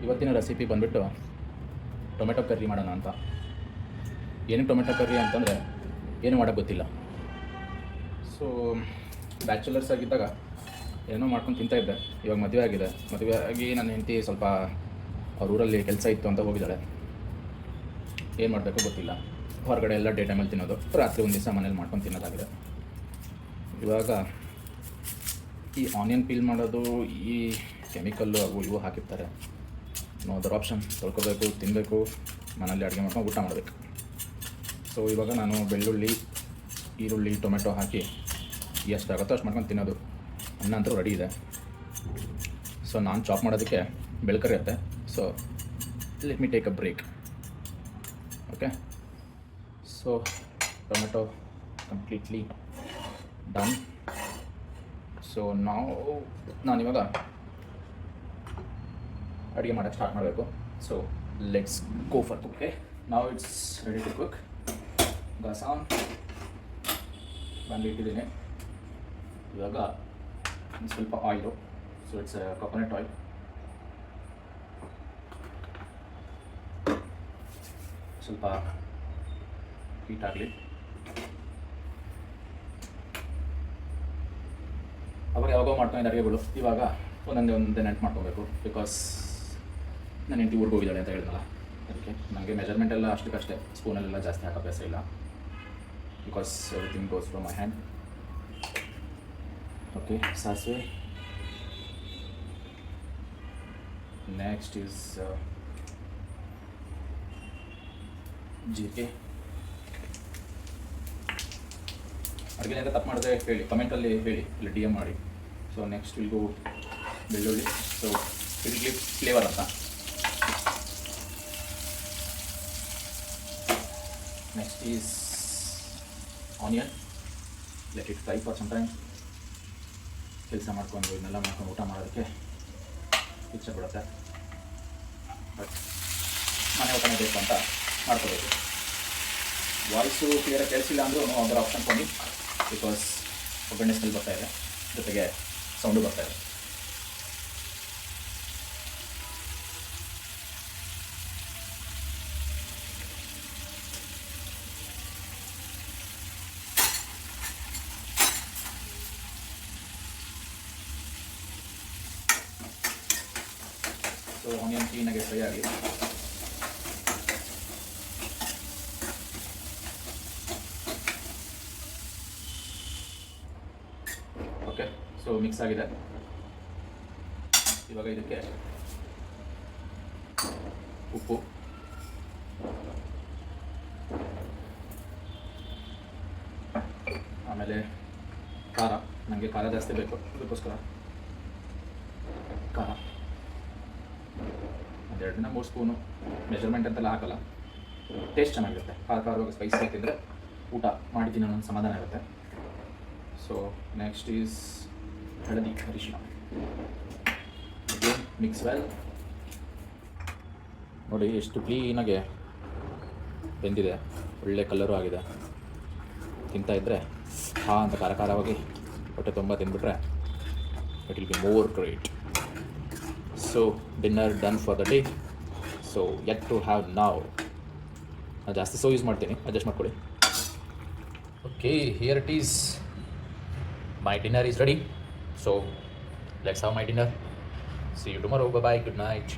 ಇವತ್ತಿನ ರೆಸಿಪಿ ಬಂದುಬಿಟ್ಟು tomato curry ಮಾಡೋಣ ಅಂತ. ಏನಕ್ಕೆ ಟೊಮೆಟೊ ಕರ್ರಿ ಅಂತಂದರೆ ಏನು ಮಾಡೋಕ್ಕೆ ಗೊತ್ತಿಲ್ಲ. ಸೊ ಬ್ಯಾಚುಲರ್ಸ್ ಆಗಿದ್ದಾಗ ಏನೋ ಮಾಡ್ಕೊಂಡು ತಿಂತಾಯಿದ್ದೆ. ಇವಾಗ ಮದುವೆ ಆಗಿದೆ. ಮದುವೆ ಆಗಿ ನನ್ನ ಹೆಂಡತಿ ಸ್ವಲ್ಪ ಅವ್ರ ಊರಲ್ಲಿ ಕೆಲಸ ಇತ್ತು ಅಂತ ಹೋಗಿದ್ದಾಳೆ. ಏನು ಮಾಡಬೇಕು ಗೊತ್ತಿಲ್ಲ. ಹೊರಗಡೆ ಎಲ್ಲ ಡೇ ಟೈಮಲ್ಲಿ ತಿನ್ನೋದು, ರಾತ್ರಿ ಒಂದು ದಿವಸ ಮನೇಲಿ ಮಾಡ್ಕೊಂಡು ತಿನ್ನೋದಾಗಿದೆ. ಇವಾಗ ಈ ಆನಿಯನ್ ಪೀಲ್ ಮಾಡೋದು, ಈ ಕೆಮಿಕಲ್ಲು ಅವು ಇವು ಹಾಕಿರ್ತಾರೆ. No other option. ತೊಳ್ಕೊಬೇಕು, ತಿನ್ನಬೇಕು, ಮನೇಲಿ ಅಡುಗೆ ಮಾಡ್ಕೊಂಡು ಊಟ ಮಾಡಬೇಕು. ಸೊ ಇವಾಗ ನಾನು ಬೆಳ್ಳುಳ್ಳಿ, ಈರುಳ್ಳಿ, ಟೊಮೆಟೊ ಹಾಕಿ ಎಷ್ಟಾಗುತ್ತೋ ಅಷ್ಟು ಮಾಡ್ಕೊಂಡು ತಿನ್ನೋದು. ಅನ್ನ ಅಂತೂ ರೆಡಿ ಇದೆ. ಸೊ ನಾನು ಚಾಪ್ ಮಾಡೋದಕ್ಕೆ ಬೆಳ್ಕರಿಯುತ್ತೆ. So let me take a break. Okay, so tomato completely done. So ನಾನಿವಾಗ ಅಡುಗೆ ಮಾಡೋಕ್ಕೆ ಸ್ಟಾರ್ಟ್ ಮಾಡಬೇಕು. So let's go for cook. Now it's ready to cook. Gas on, ಬಾಣಲಿ ಇಟ್ಟಿದ್ದೀನಿ. ಇವಾಗ ಸ್ವಲ್ಪ oil. So it's coconut oil. ಸ್ವಲ್ಪ ಹೀಟ್ ಆಗಲಿ. ಅವಾಗ ಯಾವಾಗೋ ಮಾಡ್ಕೊಂಡಿದ್ದ ಅಡುಗೆಗಳು ಇವಾಗ ಒಂದೊಂದೇ ನೆನ್ಪು ಮಾಡ್ಕೋಬೇಕು. ಬಿಕಾಸ್ ನನ್ನ ಹೆಂಡತಿ ಊರಿಗೆ ಹೋಗಿದ್ದಾಳೆ ಅಂತ ಹೇಳಿದ್ನಲ್ಲ, ಅದಕ್ಕೆ ನನಗೆ ಮೆಜರ್ಮೆಂಟ್ ಎಲ್ಲ ಅಷ್ಟಕ್ಕಷ್ಟೇ, ಸ್ಪೂನಲ್ಲೆಲ್ಲ ಜಾಸ್ತಿ ಹಾಕೋ ಅಭ್ಯಾಸ ಇಲ್ಲ. Because everything goes from my hand. Okay, ಸಾಸಿವೆ. ನೆಕ್ಸ್ಟ್ ಈಸ್ ಜೀರಿಗೆ. ಅಡುಗೆನೆಲ್ಲ ತಪ್ಪು ಮಾಡಿದ್ರೆ ಹೇಳಿ, ಕಮೆಂಟಲ್ಲಿ ಹೇಳಿ, ಇಲ್ಲ ಡಿ ಎಮ್ ಮಾಡಿ. ಸೊ ನೆಕ್ಸ್ಟ್ ವಿಲ್ ಗೋ ಬೆಳ್ಳುಳ್ಳಿ. ಸೊ ಇಟ್ ಗಿವ್ ಫ್ಲೇವರ್ ಅಂತ. Next is onion. Let it fry for some time. ಕೆಲಸ ಮಾಡ್ಕೊಂಡು ಇದನ್ನೆಲ್ಲ ಮಾಡ್ಕೊಂಡು ಊಟ ಮಾಡೋದಕ್ಕೆ ಇಚ್ಛೆ ಪಡುತ್ತೆ. ಬಟ್ ಮನೆ ಊಟನೇ ಬೇಕು ಅಂತ ಮಾಡ್ಕೋಬೇಕು. ವಾಯ್ಸು ಕ್ಲಿಯರಾಗಿ ಕೇಳಿಸಿಲ್ಲ ಅಂದರೂ ಅದರ ಆಪ್ಷನ್ ಕೊಂಡು, ಬಿಕಾಸ್ ಒಗ್ಗರಣೆ ಸ್ಮೆಲ್ ಬರ್ತಾ ಇದೆ, ಜೊತೆಗೆ ಸೌಂಡು ಬರ್ತಾ ಇದೆ. ಸೊ ಆನಿಯನ್ ಕ್ಲೀನಾಗಿ ಫ್ರೈ ಆಗಲಿ. ಓಕೆ, ಸೊ ಮಿಕ್ಸ್ ಆಗಿದೆ. ಇವಾಗ ಇದಕ್ಕೆ ಉಪ್ಪು, ಆಮೇಲೆ ಖಾರ. ನನಗೆ ಖಾರ ಜಾಸ್ತಿ ಬೇಕು, ಅದಕ್ಕೋಸ್ಕರ ಖಾರ 2-3 ಸ್ಪೂನು. ಮೆಜರ್ಮೆಂಟ್ ಅಂತೆಲ್ಲ ಹಾಕಲ್ಲ, ಟೇಸ್ಟ್ ಚೆನ್ನಾಗಿರುತ್ತೆ. ಖಾರವಾಗಿ ಸ್ಪೈಸಿ ಹಾಕಿದರೆ ಊಟ ಮಾಡಿದ್ದೀನಿ ಅನ್ನೋ ಸಮಾಧಾನ ಇರುತ್ತೆ. ಸೊ ನೆಕ್ಸ್ಟ್ ಈಸ್ ಹಳದಿ, ಅರಿಶಿನ. Again mix well. ನೋಡಿ ಎಷ್ಟು ಕ್ಲೀನಾಗೆ ಬೆಂದಿದೆ, ಒಳ್ಳೆ ಕಲರು ಆಗಿದೆ. ತಿಂತಾಯಿದ್ರೆ ಅಂತ ಖಾರವಾಗಿ ಹೊಟ್ಟೆ ತುಂಬ ತಿಂದ್ಬಿಟ್ರೆ it will be more great. So dinner done for the day. So yet to have ನಾವ್. ನಾನು ಜಾಸ್ತಿ ಯೂಸ್ ಮಾಡ್ತೀನಿ, ಅಡ್ಜಸ್ಟ್ ಮಾಡ್ಕೊಳ್ಳಿ. Okay, here it is. My dinner is ready. So let's have my dinner. See you tomorrow. Bye bye. Good night.